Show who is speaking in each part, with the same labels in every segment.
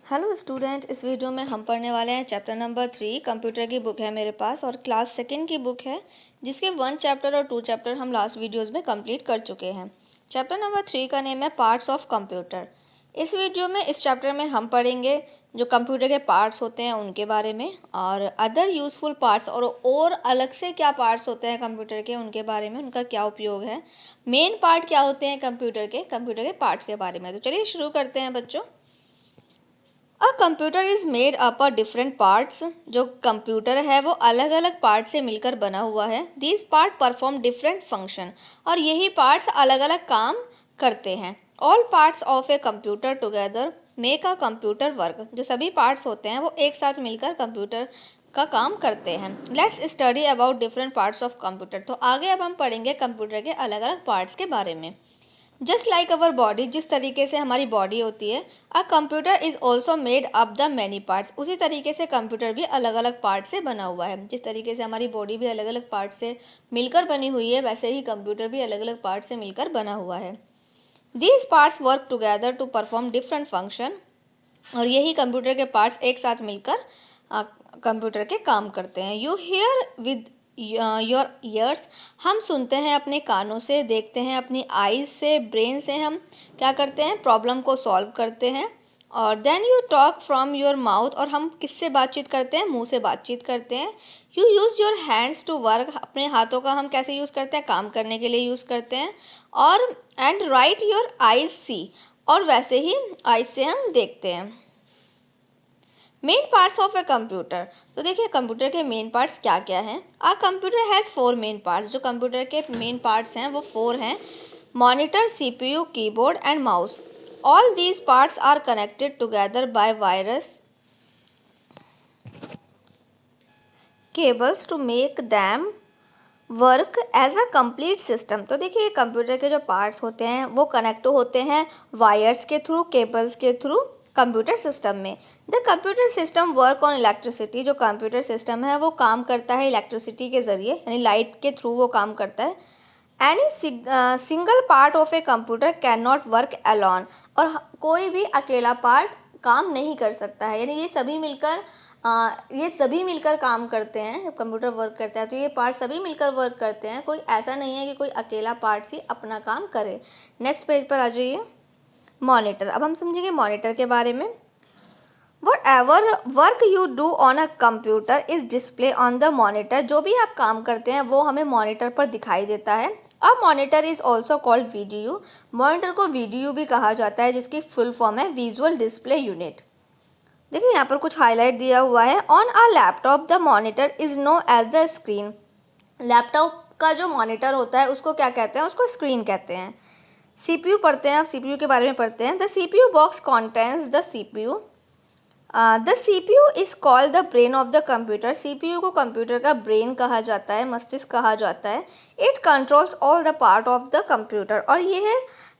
Speaker 1: Hello student, इस video में हम पढ़ने वाले हैं चैप्टर नंबर 3। कंप्यूटर की बुक है मेरे पास और क्लास सेकंड की बुक है, जिसके 1 चैप्टर और 2 चैप्टर हम लास्ट वीडियोस में कंप्लीट कर चुके हैं। चैप्टर नंबर 3 का नेम है पार्ट्स ऑफ कंप्यूटर। इस वीडियो में इस चैप्टर में हम पढ़ेंगे जो कंप्यूटर के पार्ट्स होते हैं उनके बारे में, और अदर यूज़फुल पार्ट्स और अलग से क्या पार्ट्स होते हैं कंप्यूटर के उनके बारे में, उनका क्या उपयोग है, मेन पार्ट क्या होते हैं कंप्यूटर के पार्ट्स के बारे में। तो चलिए शुरू करते हैं बच्चों। A computer is made up a different parts. जो कंप्यूटर है वो अलग अलग पार्ट से मिलकर बना हुआ है। These part perform different function, और यही पार्ट्स अलग अलग काम करते हैं। All parts of a computer together make a computer work. जो सभी पार्ट्स होते हैं वो एक साथ मिलकर कंप्यूटर का काम करते हैं। Let's study about different parts of computer. तो आगे अब हम पढ़ेंगे कंप्यूटर के अलग अलग पार्ट्स के बारे में। जस्ट लाइक अवर बॉडी, जिस तरीके से हमारी बॉडी होती है, a computer is also made up the many parts. उसी तरीके से कंप्यूटर भी अलग अलग पार्ट से बना हुआ है। जिस तरीके से हमारी बॉडी भी अलग अलग पार्ट से मिलकर बनी हुई है, वैसे ही कंप्यूटर भी अलग अलग पार्ट से मिलकर बना हुआ है। These parts work together to perform different function, और यही कंप्यूटर के पार्ट्स एक साथ मिलकर कंप्यूटर के काम करते हैं। You here with your ears, हम सुनते हैं अपने कानों से, देखते हैं अपनी आईज से, ब्रेन से हम क्या करते हैं, प्रॉब्लम को सॉल्व करते हैं। और then you talk from your mouth, और हम किससे बातचीत करते हैं, मुंह से बातचीत करते हैं। You use your hands to work, अपने हाथों का हम कैसे यूज़ करते हैं, काम करने के लिए यूज़ करते हैं। और and right your eyes see, और वैसे ही आईज से हम देखते हैं। Main parts of a computer. तो देखिए कंप्यूटर के मेन पार्ट्स क्या क्या हैं। Uh computer has 4 main parts. जो कंप्यूटर के मेन पार्ट्स हैं वो 4 हैं। Monitor, CPU, keyboard and mouse. All these parts are connected together by wires cables to make them work as a complete system. तो देखिए कंप्यूटर के जो parts होते हैं वो कनेक्ट होते हैं वायर्स के थ्रू, केबल्स के थ्रू कंप्यूटर सिस्टम में। The computer system work on electricity. जो कंप्यूटर सिस्टम है वो काम करता है इलेक्ट्रिसिटी के ज़रिए, यानी लाइट के थ्रू वो काम करता है। Any single part of a computer can not work alone, और कोई भी अकेला पार्ट काम नहीं कर सकता है, यानी ये सभी मिलकर काम करते हैं। जब कंप्यूटर वर्क करता है तो ये पार्ट सभी मिलकर वर्क करते हैं। कोई ऐसा नहीं है कि कोई अकेला पार्ट ही अपना काम करे। नेक्स्ट पेज पर आ जाइए। मॉनिटर। अब हम समझेंगे मॉनिटर के बारे में। Whatever work you do on a computer is display on the monitor. जो भी आप काम करते हैं वो हमें मॉनिटर पर दिखाई देता है। A monitor is also called VDU. Monitor को वीडीयू भी कहा जाता है, जिसकी फुल फॉर्म है विजुअल डिस्प्ले यूनिट। देखिए यहाँ पर कुछ हाईलाइट दिया हुआ है। On a laptop the monitor is known as the screen. Laptop का जो मॉनिटर होता है उसको क्या कहते हैं, उसको स्क्रीन कहते हैं। सीपीयू पढ़ते हैं, अब सीपीयू के बारे में पढ़ते हैं। The CPU box contains the CPU. The CPU is called the brain of the computer. CPU को कंप्यूटर का ब्रेन कहा जाता है, मस्तिष्क कहा जाता है। It controls all the part of the computer, और ये है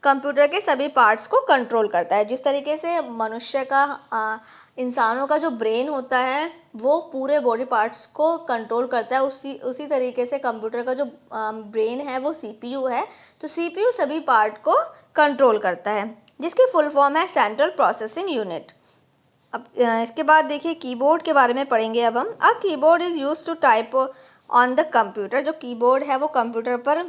Speaker 1: कंप्यूटर के सभी पार्ट्स को कंट्रोल करता है। जिस तरीके से मनुष्य का इंसानों का जो ब्रेन होता है वो पूरे बॉडी पार्ट्स को कंट्रोल करता है, उसी तरीके से कंप्यूटर का जो ब्रेन है वो सीपीयू है। तो सीपीयू सभी पार्ट को कंट्रोल करता है, जिसकी फुल फॉर्म है सेंट्रल प्रोसेसिंग यूनिट। अब इसके बाद देखिए कीबोर्ड के बारे में पढ़ेंगे अब हम। A keyboard is use to type on the computer. जो कीबोर्ड है वो कंप्यूटर पर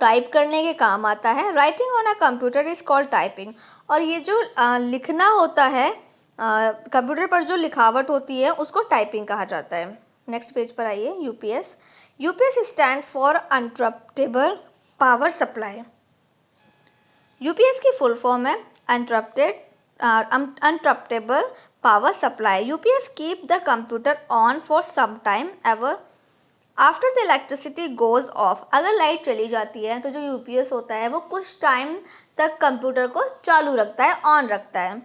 Speaker 1: टाइप करने के काम आता है। Writing on a computer is called typing, और ये जो लिखना होता है कंप्यूटर पर, जो लिखावट होती है उसको टाइपिंग कहा जाता है। नेक्स्ट पेज पर आइए। UPS. UPS stand for uninterruptible power supply. UPS की फुल फॉर्म है uninterruptible power supply. UPS keep the computer on for some time ever after the electricity goes off. अगर लाइट चली जाती है तो जो यूपीएस होता है वो कुछ टाइम तक कंप्यूटर को चालू रखता है, ऑन रखता है।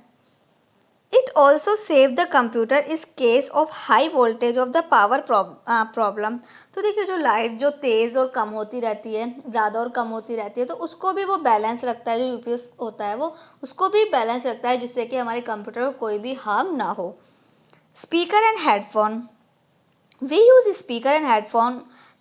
Speaker 1: It also save the computer इस case of high voltage of the power problem. तो देखिए जो लाइट जो तेज़ और कम होती रहती है, ज़्यादा और कम होती रहती है, तो उसको भी वो बैलेंस रखता है। जो यूपीएस होता है वो उसको भी बैलेंस रखता है, जिससे कि हमारे कंप्यूटर को कोई भी हार्म ना हो। Speaker and headphone. We use speaker and headphone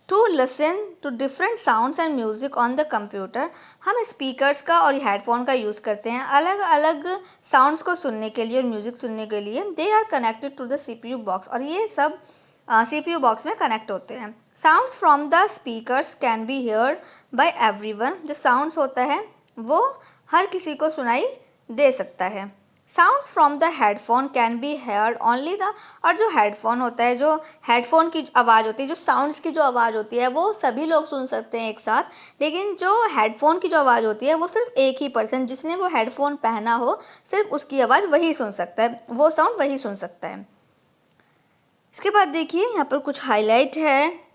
Speaker 1: to listen to different sounds and music on the computer. हम स्पीकर्स का और हेडफोन का यूज़ करते हैं अलग अलग साउंड्स को सुनने के लिए और म्यूज़िक सुनने के लिए। They are connected to the CPU box, और ये सब CPU बॉक्स में कनेक्ट होते हैं। Sounds from the speakers can be heard by everyone. जो साउंड्स होता है वो हर किसी को सुनाई दे सकता है। Sounds from the headphone can be heard only the, और जो हेडफोन होता है, जो हेडफोन की आवाज़ होती है, जो साउंड्स की जो आवाज़ होती है वो सभी लोग सुन सकते हैं एक साथ, लेकिन जो हेडफोन की जो आवाज़ होती है वो सिर्फ एक ही पर्सन, जिसने वो हेडफोन पहना हो, सिर्फ उसकी आवाज़ वही सुन सकता है, वो साउंड वही सुन सकता है। इसके बाद देखिए यहाँ पर कुछ हाईलाइट है।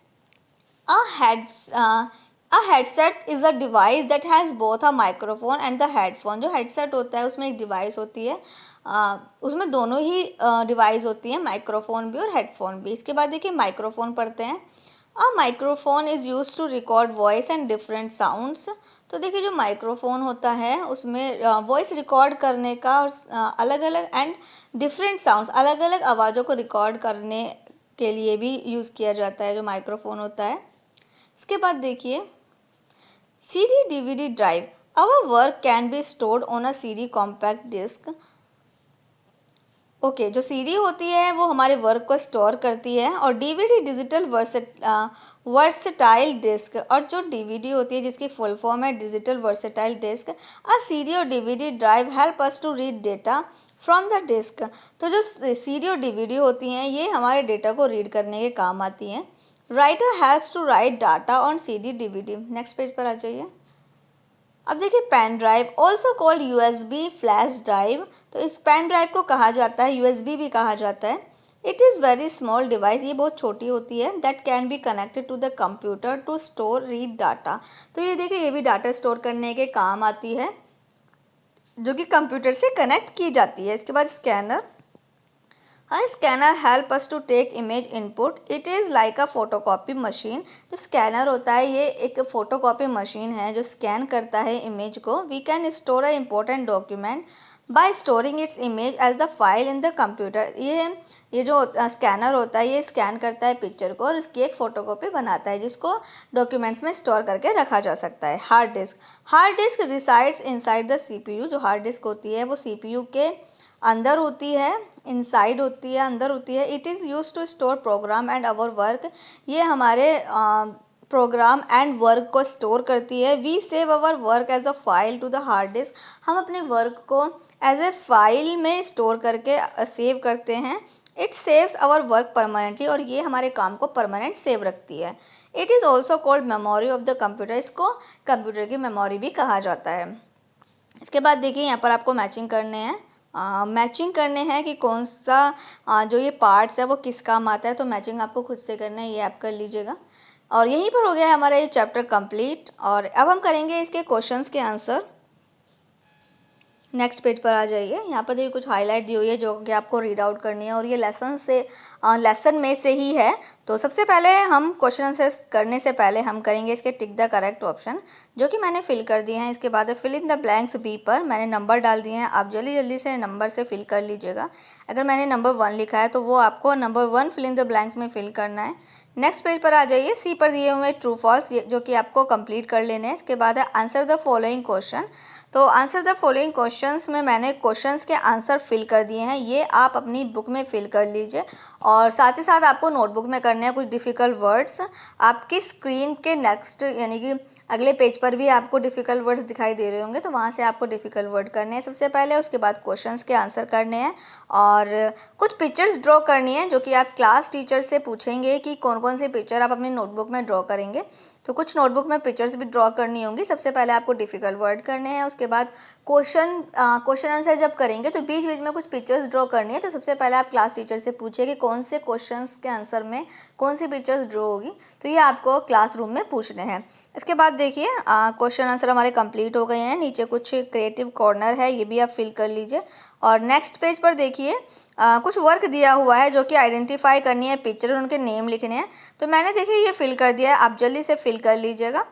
Speaker 1: A headset is a device that has both a microphone and the headphone। जो headset होता है उसमें एक डिवाइस होती है, उसमें दोनों ही डिवाइस होती हैं, माइक्रोफोन भी और हेडफोन भी। इसके बाद देखिए माइक्रोफोन पढ़ते हैं। A microphone is use to record voice and different sounds. तो देखिए जो माइक्रोफोन होता है उसमें वॉइस रिकॉर्ड करने का और अलग अलग एंड डिफरेंट साउंड्स, अलग अलग आवाज़ों को रिकॉर्ड करने के लिए भी यूज़ किया जाता है जो माइक्रोफोन होता है। इसके बाद देखिए CD DVD drive। Our work can be stored on a CD compact disc। Okay, जो CD होती है वो हमारे वर्क को स्टोर करती है, और DVD डिजिटल वर्सेटाइल डिस्क, और जो DVD होती है जिसकी फुल फॉर्म है digital versatile disc. Uh CD और DVD drive help us to read data from the disc. तो जो CD और DVD होती हैं ये हमारे डेटा को रीड करने के काम आती हैं। Writer helps to write data on CD DVD। Next page पर आ जाइए। अब देखिए pen drive also called USB flash drive. तो इस पेन ड्राइव को कहा जाता है USB भी कहा जाता है। It is very small device, ये बहुत छोटी होती है। That can be connected to the computer to store read data. तो ये देखिए ये भी डाटा स्टोर करने के काम आती है, जो कि कंप्यूटर से कनेक्ट की जाती है। इसके बाद स्कैनर। हाँ, scanner help us to take image input. It is like a photocopy machine. जो स्कैनर होता है ये एक फ़ोटोकॉपी मशीन है जो स्कैन करता है इमेज को। We can store a important document by storing its image as the file in the computer. ये जो स्कैनर होता है ये स्कैन करता है पिक्चर को और इसकी एक फ़ोटोकॉपी बनाता है जिसको डॉक्यूमेंट्स में स्टोर करके रखा जा सकता है। Hard disk. Hard disk resides inside the CPU। जो हार्ड डिस्क होती है वो CPU के अंदर होती है, इनसाइड होती है, अंदर होती है। It is use to store program and our work. ये हमारे प्रोग्राम एंड वर्क को स्टोर करती है। We save our work as a file to the hard disk. हम अपने वर्क को एज ए फाइल में स्टोर करके सेव करते हैं। It saves our work permanently, और ये हमारे काम को परमानेंट सेव रखती है। It is also called memory of the computer. इसको कंप्यूटर की मेमोरी भी कहा जाता है। इसके बाद देखिए यहाँ पर आपको मैचिंग करने हैं। मैचिंग करने हैं कि कौन सा जो ये पार्ट्स है वो किस काम आता है। तो मैचिंग आपको खुद से करना है, ये आप कर लीजिएगा। और यहीं पर हो गया है हमारा ये चैप्टर कंप्लीट, और अब हम करेंगे इसके क्वेश्चंस के आंसर। नेक्स्ट पेज पर आ जाइए। यहाँ पर देखिए कुछ हाईलाइट दी हुई है जो कि आपको रीड आउट करनी है, और ये लेसन में से ही है। तो सबसे पहले हम क्वेश्चन आंसर करने से पहले हम करेंगे इसके टिक द करेक्ट ऑप्शन, जो कि मैंने फिल कर दिए हैं। इसके बाद fill in the blanks B पर मैंने नंबर डाल दिए हैं। आप जल्दी जल्दी से नंबर से फिल कर लीजिएगा। अगर मैंने नंबर 1 लिखा है तो वो आपको number 1 fill in the blanks में फिल करना है। नेक्स्ट पेज पर आ जाइए। सी पर दिए हुए ट्रू फॉल्स जो कि आपको कंप्लीट कर लेने हैं। इसके बाद है आंसर द फॉलोइंग क्वेश्चन। तो आंसर द फॉलोइंग क्वेश्चंस में मैंने क्वेश्चंस के आंसर फिल कर दिए हैं, ये आप अपनी बुक में फिल कर लीजिए। और साथ ही साथ आपको नोटबुक में करने हैं कुछ डिफ़िकल्ट वर्ड्स। आपकी स्क्रीन के नेक्स्ट यानी कि अगले पेज पर भी आपको डिफ़िकल्ट वर्ड्स दिखाई दे रहे होंगे, तो वहाँ से आपको डिफ़िकल्ट वर्ड करने हैं सबसे पहले। उसके बाद क्वेश्चंस के आंसर करने हैं और कुछ पिक्चर्स ड्रॉ करनी है जो कि आप क्लास टीचर से पूछेंगे कि कौन कौन से पिक्चर आप अपनी नोटबुक में ड्रॉ करेंगे। तो कुछ नोटबुक में पिक्चर्स भी ड्रॉ करनी होंगी। सबसे पहले आपको डिफ़िकल्ट वर्ड करने हैं, उसके बाद क्वेश्चन आंसर जब करेंगे तो बीच बीच में कुछ पिक्चर्स ड्रॉ करनी है। तो सबसे पहले आप क्लास टीचर से पूछिए कि कौन से क्वेश्चंस के आंसर में कौन सी पिक्चर्स ड्रॉ होगी, तो ये आपको क्लासरूम में पूछने हैं। इसके बाद देखिए क्वेश्चन आंसर हमारे कंप्लीट हो गए हैं। नीचे कुछ क्रिएटिव कॉर्नर है, ये भी आप फिल कर लीजिए। और नेक्स्ट पेज पर देखिए कुछ वर्क दिया हुआ है जो कि आइडेंटिफाई करनी है पिक्चर और उनके नेम लिखने हैं। तो मैंने देखिए ये फिल कर दिया है, आप जल्दी से फिल कर लीजिएगा।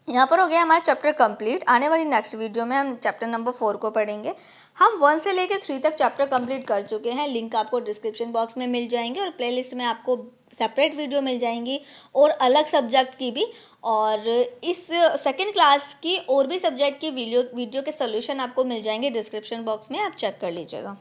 Speaker 1: यहाँ पर हो गया हमारा चैप्टर कंप्लीट। आने वाली नेक्स्ट वीडियो में हम चैप्टर नंबर 4 को पढ़ेंगे। हम 1 से लेकर 3 तक चैप्टर कंप्लीट कर चुके हैं। लिंक आपको डिस्क्रिप्शन बॉक्स में मिल जाएंगे और प्लेलिस्ट में आपको सेपरेट वीडियो मिल जाएंगी और अलग सब्जेक्ट की भी। और इस सेकंड क्लास की और भी सब्जेक्ट की वीडियो के सोल्यूशन आपको मिल जाएंगे डिस्क्रिप्शन बॉक्स में, आप चेक कर लीजिएगा।